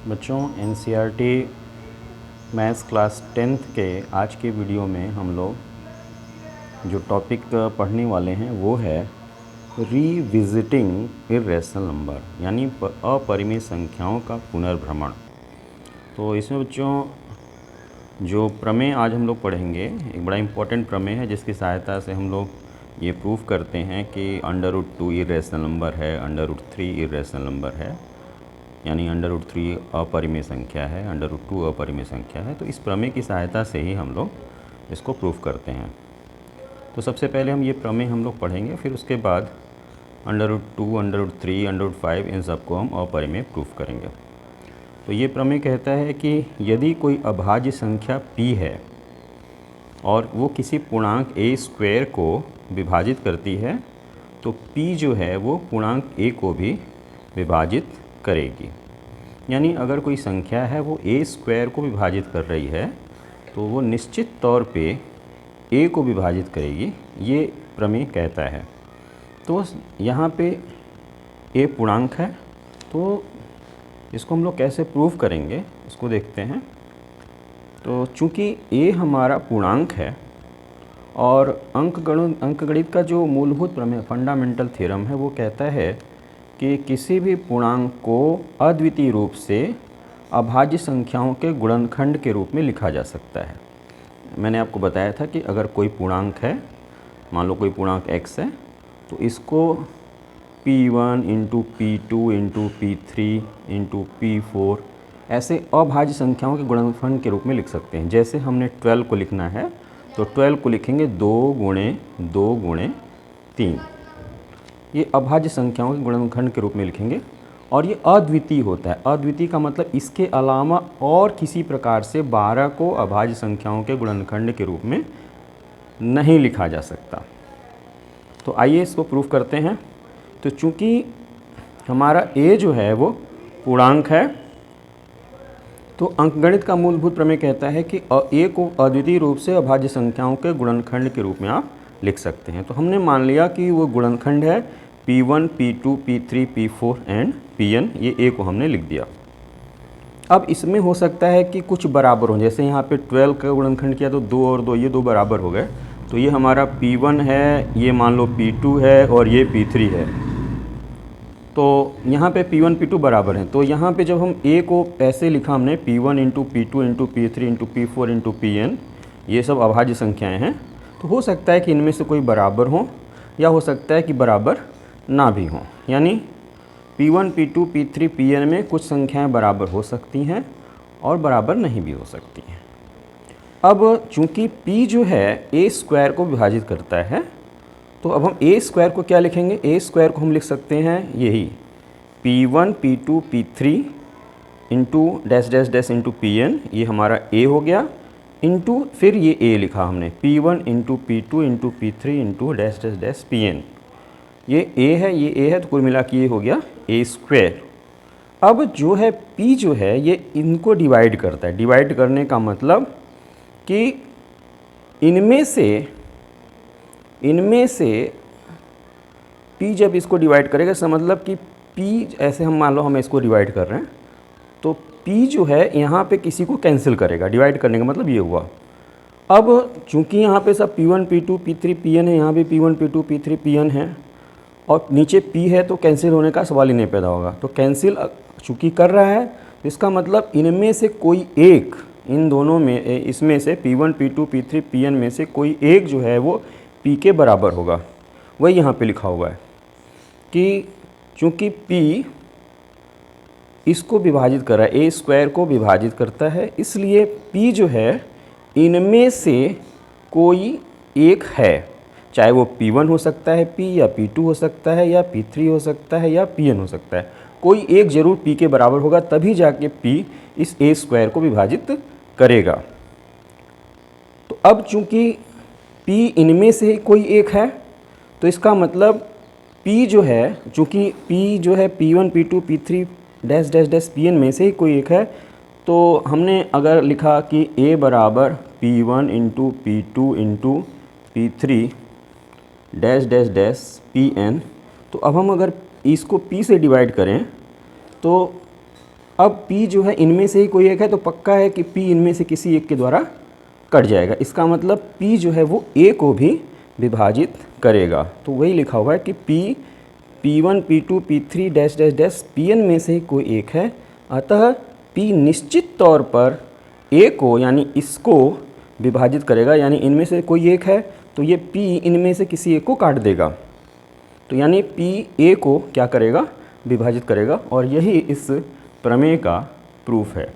बच्चों NCERT maths class 10th के आज के वीडियो में हम लोग जो टॉपिक पढ़ने वाले हैं वो है रीविजिटिंग इर्रेशनल नंबर यानी अपरिमेय संख्याओं का पुनर्भ्रमण। तो इसमें बच्चों जो प्रमेय आज हम लोग पढ़ेंगे एक बड़ा इम्पोर्टेंट प्रमेय है जिसकी सहायता से हम लोग ये प्रूव करते हैं कि √2 इर्रेशनल नंबर है, √3 इर्रेशनल नंबर है, यानी √3 अपरिमेय संख्या है, √2 अपरिमेय संख्या है। तो इस प्रमेय की सहायता से ही हम लोग इसको प्रूफ करते हैं। तो सबसे पहले हम ये प्रमेय हम लोग पढ़ेंगे, फिर उसके बाद √2, √3, √5 इन सबको हम अपरिमेय प्रूफ करेंगे। तो ये प्रमेय कहता है कि यदि कोई अभाज्य संख्या p है और वो किसी पूर्णांक a² को विभाजित करती है तो p जो है वो पूर्णांक a को भी विभाजित करेगी। यानी अगर कोई संख्या है वो a² को विभाजित कर रही है तो वो निश्चित तौर पे a को विभाजित करेगी, ये प्रमेय कहता है। तो यहाँ पे a पूर्णांक है, तो इसको हम लोग कैसे प्रूव करेंगे इसको देखते हैं। तो चूँकि a हमारा पूर्णांक है और अंकगणित का जो मूलभूत प्रमेय फंडामेंटल थ्योरम है वो कहता है कि किसी भी पूर्णांक को अद्वितीय रूप से अभाज्य संख्याओं के गुणनखंड के रूप में लिखा जा सकता है। मैंने आपको बताया था कि अगर कोई पूर्णांक है, मान लो कोई पूर्णांक x है, तो इसको p1 × p2 × p3 × p4 ऐसे अभाज्य संख्याओं के गुणनखंड के रूप में लिख सकते हैं। जैसे हमने 12 को लिखना है तो 12 को लिखेंगे 2 × 2 × 3, ये अभाज्य संख्याओं के गुणनखंड के रूप में लिखेंगे और ये अद्वितीय होता है। अद्वितीय का मतलब इसके अलावा और किसी प्रकार से 12 को अभाज्य संख्याओं के गुणनखंड के रूप में नहीं लिखा जा सकता। तो आइए इसको प्रूफ करते हैं। तो चूंकि हमारा a जो है वो पूर्णांक है तो अंकगणित का मूलभूत प्रमेय कहता है कि a को अद्वितीय रूप से अभाज्य संख्याओं के गुणनखंड के रूप में आप लिख सकते हैं। तो हमने मान लिया कि वो गुणनखंड है p1, p2, p3, p4 and pn, ये a को हमने लिख दिया। अब इसमें हो सकता है कि कुछ बराबर हो, जैसे यहाँ पे 12 का गुणनखंड किया तो 2 और 2 ये 2 बराबर हो गए, तो ये हमारा p1 है, ये मान लो p2 है और ये p3 है। तो यहाँ पे p1 p2 बराबर हैं, तो यहाँ पे जब हम a को ऐसे लिखा हमने p1 × p2 × p3 × p4 × pn, ये सब अभाज्य संख्याएं हैं, तो हो सकता है कि इनमें से कोई बराबर हो या हो सकता है कि बराबर ना भी हो। यानी p1 p2 p3 pn में कुछ संख्याएं बराबर हो सकती हैं और बराबर नहीं भी हो सकती हैं। अब चूंकि p जो है a² को विभाजित करता है तो अब हम a² को क्या लिखेंगे, a² को हम लिख सकते हैं यही p1 p2 p3 × pn, ये हमारा a हो गया, इंटू फिर ये a लिखा हमने p1 × p2 × p3 × pn, ये a है, ये a है, तो कुल मिला के ये हो गया a²। अब जो है p जो है ये इनको डिवाइड करता है। डिवाइड करने का मतलब कि इनमें से p जब इसको डिवाइड करेगा इसका मतलब कि p, ऐसे हम मान लो हम इसको डिवाइड कर रहे हैं तो p जो है यहाँ पे किसी को कैंसिल करेगा। डिवाइड करने का मतलब ये हुआ। अब चूंकि यहाँ पे सब p1 p2 p3 pn है, यहाँ भी p1 p2 p3 pn है और नीचे p है, तो कैंसिल होने का सवाल ही नहीं पैदा होगा। तो कैंसिल चूंकि कर रहा है तो इसका मतलब इनमें से कोई एक, इन दोनों में, इसमें से p1 p2 p3 pn में से कोई एक जो है वो p के बराबर होगा। वही यहाँ पे लिखा हुआ है कि चूंकि p इसको विभाजित कर रहा है, a² को विभाजित करता है, इसलिए p जो है इनमें से कोई एक है, चाहे वो p1 हो सकता है p, या p2 हो सकता है, या p3 हो सकता है, या pn हो सकता है। कोई एक जरूर p के बराबर होगा, तभी जाके p इस a² को विभाजित करेगा। तो अब चूंकि p इनमें से कोई एक है तो इसका मतलब p जो है, चूंकि p जो है p1 p2 p3 pn में से ही कोई एक है, तो हमने अगर लिखा कि a बराबर p1 × p2 × p3 pn, तो अब हम अगर इसको p से डिवाइड करें तो अब P जो है इनमें से ही कोई एक है, तो पक्का है कि P इनमें से किसी एक के द्वारा कट जाएगा। इसका मतलब P जो है वो A को भी विभाजित करेगा। तो वही लिखा हुआ है कि P1 P2 P3 dash dash dash Pn में से कोई एक है, अतः P निश्चित तौर पर A को यानी इसको विभाजित करेगा, यानी इनमें से कोई एक है तो ये P इनमें से किसी एक को काट देगा, तो यानी P A को क्या करेगा, विभाजित करेगा। और यही इस प्रमेय का प्रूफ है।